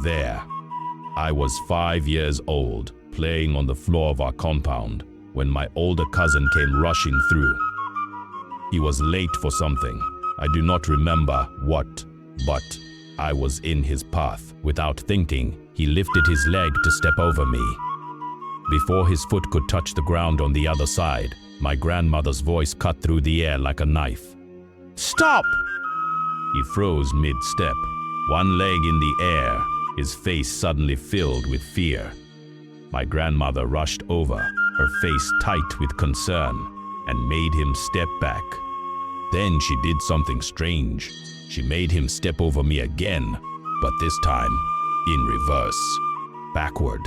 There, I was 5 years old, playing on the floor of our compound, when my older cousin came rushing through. He was late for something. I do not remember what, but I was in his path. Without thinking, he lifted his leg to step over me. Before his foot could touch the ground on the other side, my grandmother's voice cut through the air like a knife. "Stop!" He froze mid-step, one leg in the air, his face suddenly filled with fear. My grandmother rushed over, her face tight with concern, and made him step back. Then she did something strange. She made him step over me again, but this time in reverse, backward,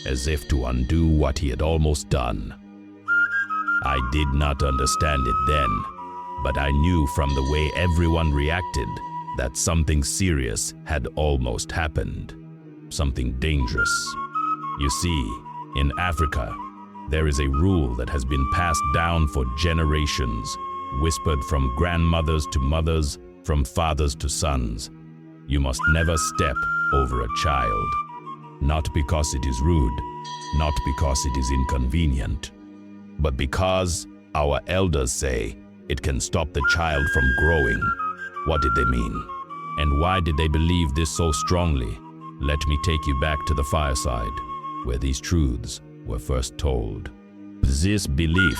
as if to undo what he had almost done. I did not understand it then, but I knew from the way everyone reacted that something serious had almost happened, something dangerous. You see, in Africa, there is a rule that has been passed down for generations, whispered from grandmothers to mothers, from fathers to sons. You must never step over a child. Not because it is rude, not because it is inconvenient, but because our elders say it can stop the child from growing. What did they mean? And why did they believe this so strongly? Let me take you back to the fireside, where these truths were first told. This belief,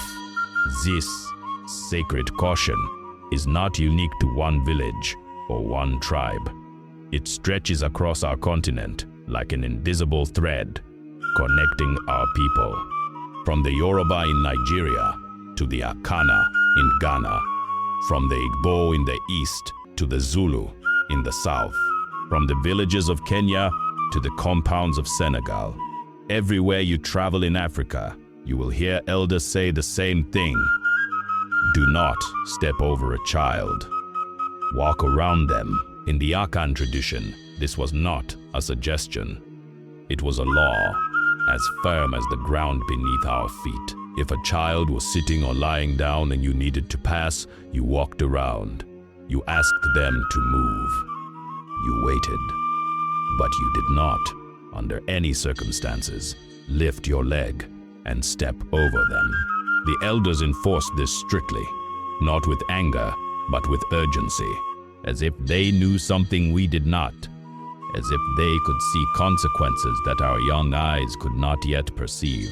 this sacred caution, is not unique to one village or one tribe. It stretches across our continent like an invisible thread, connecting our people. From the Yoruba in Nigeria to the Akan in Ghana, from the Igbo in the east to the Zulu in the south, from the villages of Kenya to the compounds of Senegal. Everywhere you travel in Africa, you will hear elders say the same thing. Do not step over a child. Walk around them. In the Akan tradition, this was not a suggestion. It was a law, as firm as the ground beneath our feet. If a child was sitting or lying down and you needed to pass, you walked around. You asked them to move. You waited. But you did not, under any circumstances, lift your leg and step over them. The elders enforced this strictly, not with anger, but with urgency, as if they knew something we did not, as if they could see consequences that our young eyes could not yet perceive.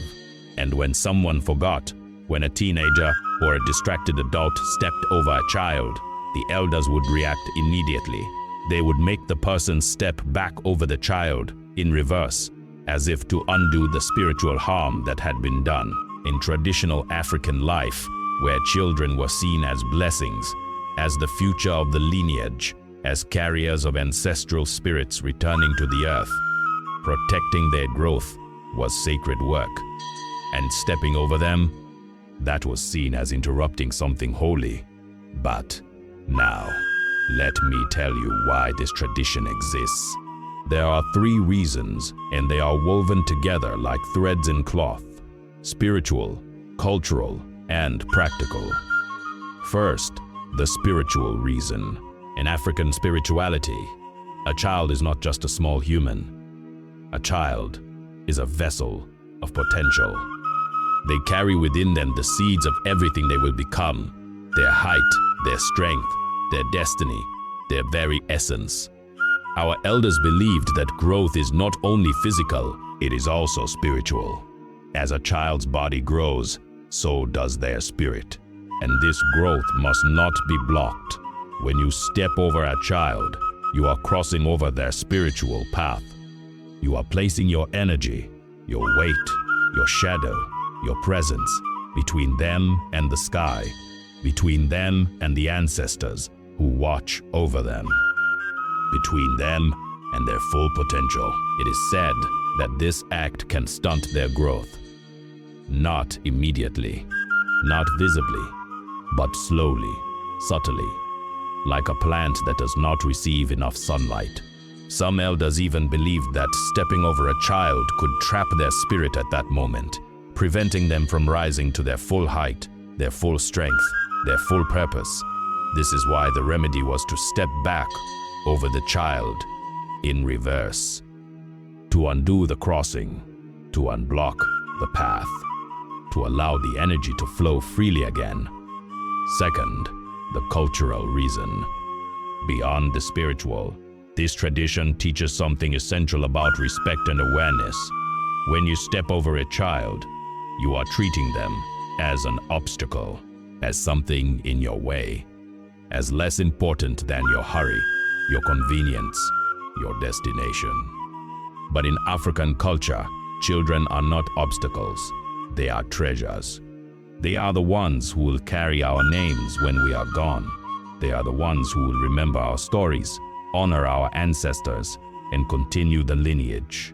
And when someone forgot, when a teenager or a distracted adult stepped over a child, the elders would react immediately. They would make the person step back over the child in reverse, as if to undo the spiritual harm that had been done. In traditional African life, where children were seen as blessings, as the future of the lineage, as carriers of ancestral spirits returning to the earth, protecting their growth was sacred work. And stepping over them, that was seen as interrupting something holy. But now, let me tell you why this tradition exists. There are 3 reasons, and they are woven together like threads in cloth: spiritual, cultural, and practical. First, the spiritual reason. In African spirituality, a child is not just a small human. A child is a vessel of potential. They carry within them the seeds of everything they will become: their height, their strength, their destiny, their very essence. Our elders believed that growth is not only physical, it is also spiritual. As a child's body grows, so does their spirit. And this growth must not be blocked. When you step over a child, you are crossing over their spiritual path. You are placing your energy, your weight, your shadow, your presence between them and the sky, between them and the ancestors who watch over them, between them and their full potential. It is said that this act can stunt their growth. Not immediately, not visibly, but slowly, subtly, like a plant that does not receive enough sunlight. Some elders even believed that stepping over a child could trap their spirit at that moment, preventing them from rising to their full height, their full strength, their full purpose. This is why the remedy was to step back over the child in reverse. To undo the crossing, to unblock the path, to allow the energy to flow freely again. Second, the cultural reason. Beyond the spiritual, this tradition teaches something essential about respect and awareness. When you step over a child, you are treating them as an obstacle, as something in your way, as less important than your hurry, your convenience, your destination. But in African culture, children are not obstacles, they are treasures. They are the ones who will carry our names when we are gone. They are the ones who will remember our stories, honor our ancestors, and continue the lineage.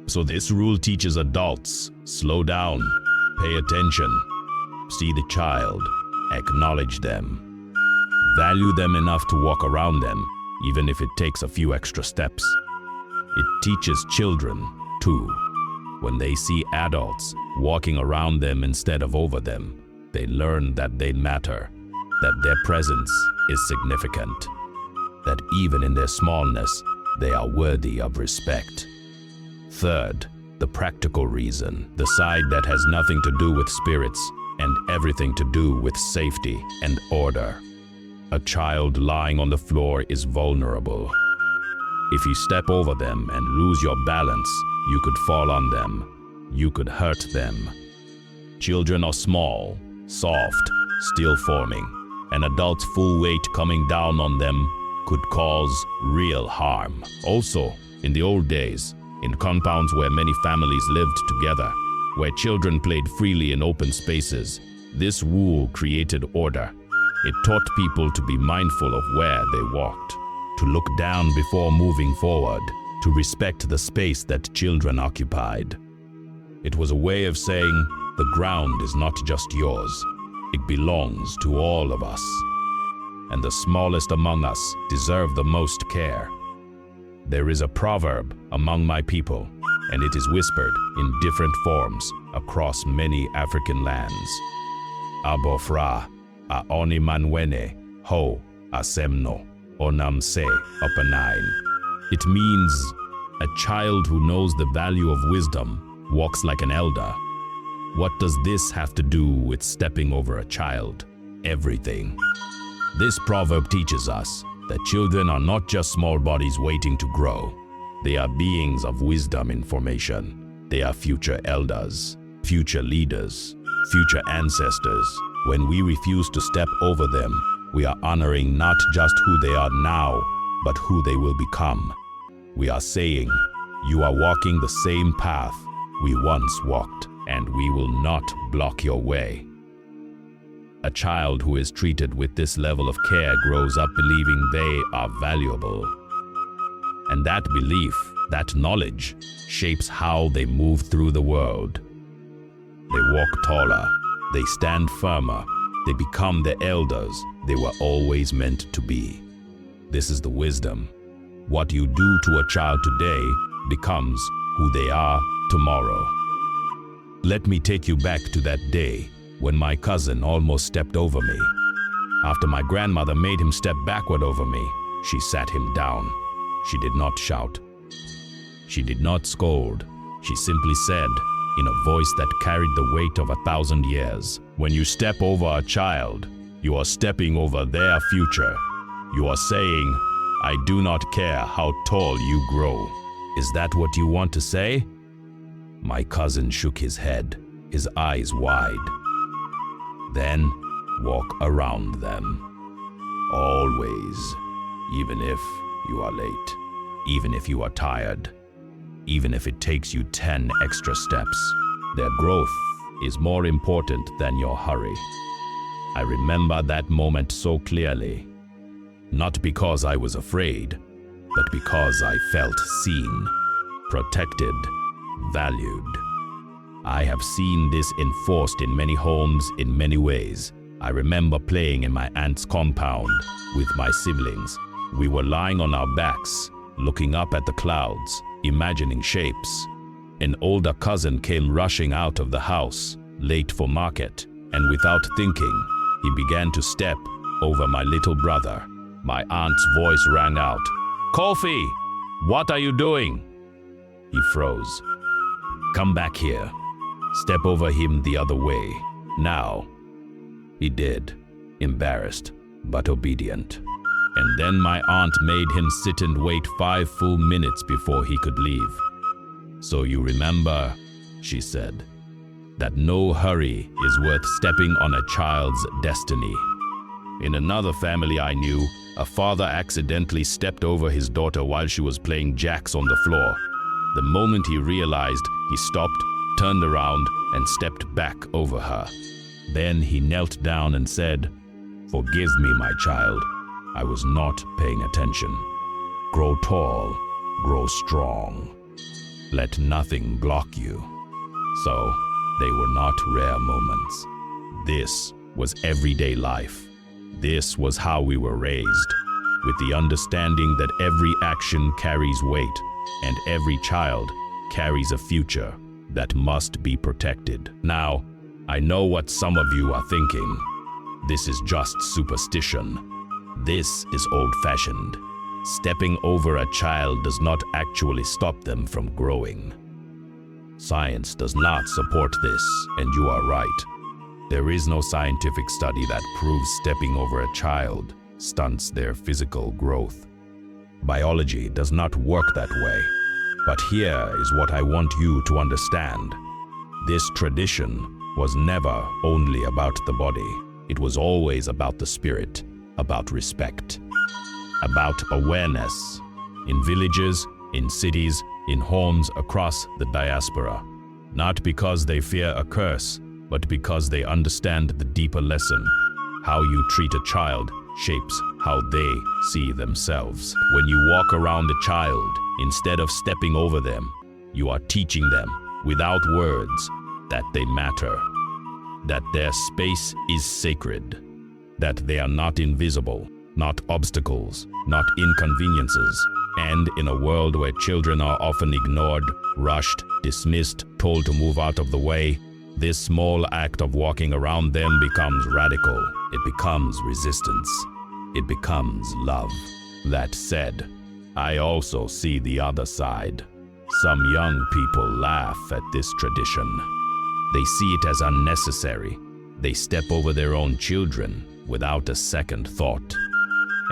So this rule teaches adults, slow down, pay attention, see the child, acknowledge them. Value them enough to walk around them, even if it takes a few extra steps. It teaches children, too. When they see adults walking around them instead of over them, they learn that they matter, that their presence is significant, that even in their smallness, they are worthy of respect. Third, the practical reason, the side that has nothing to do with spirits and everything to do with safety and order. A child lying on the floor is vulnerable. If you step over them and lose your balance, you could fall on them. You could hurt them. Children are small, soft, still forming. An adult's full weight coming down on them could cause real harm. Also, in the old days, in compounds where many families lived together, where children played freely in open spaces, this rule created order. It taught people to be mindful of where they walked, to look down before moving forward, to respect the space that children occupied. It was a way of saying, the ground is not just yours, it belongs to all of us. And the smallest among us deserve the most care. There is a proverb among my people, and it is whispered in different forms across many African lands. Abofra, aoni manwene, ho, asemno, onamse, upanine. It means a child who knows the value of wisdom walks like an elder. What does this have to do with stepping over a child? Everything. This proverb teaches us that children are not just small bodies waiting to grow. They are beings of wisdom in formation. They are future elders, future leaders, future ancestors. When we refuse to step over them, we are honoring not just who they are now, but who they will become. We are saying, you are walking the same path we once walked, and we will not block your way. A child who is treated with this level of care grows up believing they are valuable. And that belief, that knowledge, shapes how they move through the world. They walk taller, they stand firmer, they become the elders they were always meant to be. This is the wisdom. What you do to a child today becomes who they are tomorrow. Let me take you back to that day when my cousin almost stepped over me. After my grandmother made him step backward over me, she sat him down. She did not shout. She did not scold. She simply said, in a voice that carried the weight of 1,000 years, when you step over a child, you are stepping over their future. You are saying, I do not care how tall you grow. Is that what you want to say? My cousin shook his head, his eyes wide. Then walk around them. Always. Even if you are late. Even if you are tired. Even if it takes you 10 extra steps. Their growth is more important than your hurry. I remember that moment so clearly. Not because I was afraid, but because I felt seen, protected, valued. I have seen this enforced in many homes in many ways. I remember playing in my aunt's compound with my siblings. We were lying on our backs, looking up at the clouds, imagining shapes. An older cousin came rushing out of the house, late for market, and without thinking, he began to step over my little brother. My aunt's voice rang out, "Coffee!" What are you doing? He froze. Come back here. Step over him the other way. Now. He did, embarrassed, but obedient. And then my aunt made him sit and wait 5 full minutes before he could leave. So you remember, she said, that no hurry is worth stepping on a child's destiny. In another family I knew, a father accidentally stepped over his daughter while she was playing jacks on the floor. The moment he realized, he stopped, turned around, and stepped back over her. Then he knelt down and said, "Forgive me, my child. I was not paying attention. Grow tall, grow strong. Let nothing block you." So, they were not rare moments. This was everyday life. This was how we were raised, with the understanding that every action carries weight, and every child carries a future that must be protected. Now, I know what some of you are thinking. This is just superstition. This is old-fashioned. Stepping over a child does not actually stop them from growing. Science does not support this, and you are right. There is no scientific study that proves stepping over a child stunts their physical growth. Biology does not work that way. But here is what I want you to understand. This tradition was never only about the body. It was always about the spirit, about respect, about awareness. In villages, in cities, in homes across the diaspora. Not because they fear a curse, but because they understand the deeper lesson. How you treat a child shapes how they see themselves. When you walk around a child, instead of stepping over them, you are teaching them, without words, that they matter, that their space is sacred, that they are not invisible, not obstacles, not inconveniences. And in a world where children are often ignored, rushed, dismissed, told to move out of the way, this small act of walking around them becomes radical. It becomes resistance. It becomes love. That said, I also see the other side. Some young people laugh at this tradition. They see it as unnecessary. They step over their own children without a second thought.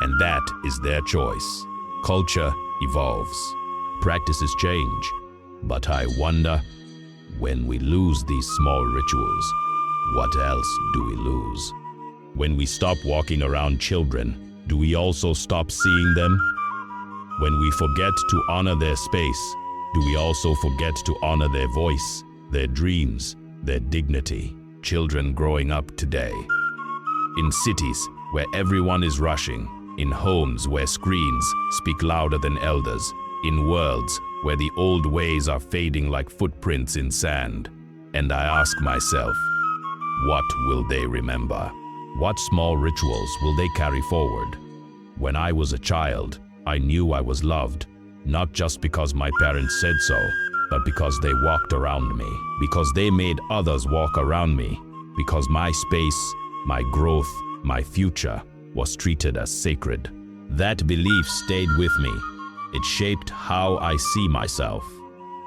And that is their choice. Culture evolves. Practices change. But I wonder, when we lose these small rituals, what else do we lose? When we stop walking around children, do we also stop seeing them? When we forget to honor their space, do we also forget to honor their voice, their dreams, their dignity? Children growing up today. In cities where everyone is rushing, in homes where screens speak louder than elders, in worlds where the old ways are fading like footprints in sand. And I ask myself, what will they remember? What small rituals will they carry forward? When I was a child, I knew I was loved, not just because my parents said so, but because they walked around me, because they made others walk around me, because my space, my growth, my future was treated as sacred. That belief stayed with me. It shaped how I see myself.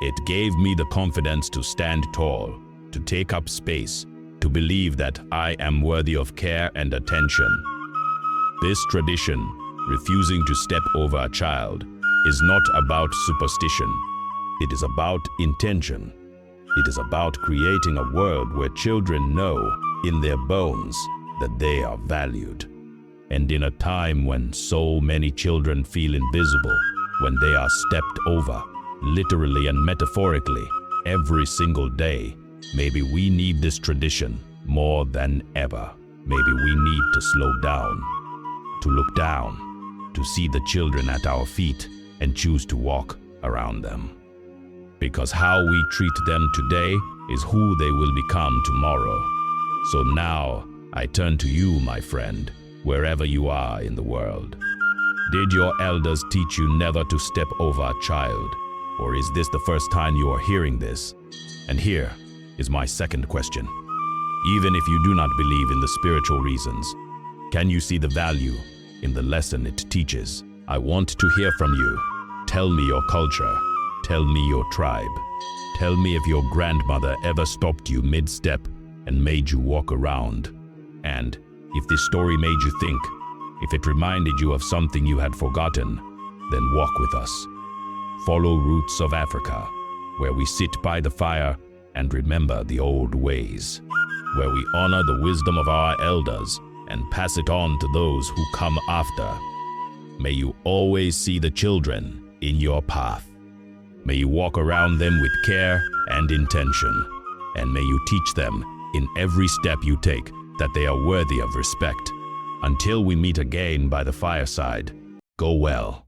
It gave me the confidence to stand tall, to take up space, to believe that I am worthy of care and attention. This tradition, refusing to step over a child, is not about superstition. It is about intention. It is about creating a world where children know in their bones that they are valued. And in a time when so many children feel invisible, when they are stepped over, literally and metaphorically, every single day, maybe we need this tradition more than ever. Maybe we need to slow down, to look down, to see the children at our feet and choose to walk around them. Because how we treat them today is who they will become tomorrow. So now, I turn to you, my friend, wherever you are in the world. Did your elders teach you never to step over a child? Or is this the first time you are hearing this? And here is my second question. Even if you do not believe in the spiritual reasons, can you see the value in the lesson it teaches? I want to hear from you. Tell me your culture. Tell me your tribe. Tell me if your grandmother ever stopped you mid-step and made you walk around. And if this story made you think, if it reminded you of something you had forgotten, then walk with us. Follow Roots of Africa, where we sit by the fire and remember the old ways, where we honor the wisdom of our elders and pass it on to those who come after. May you always see the children in your path. May you walk around them with care and intention, and may you teach them in every step you take that they are worthy of respect. Until we meet again by the fireside, go well.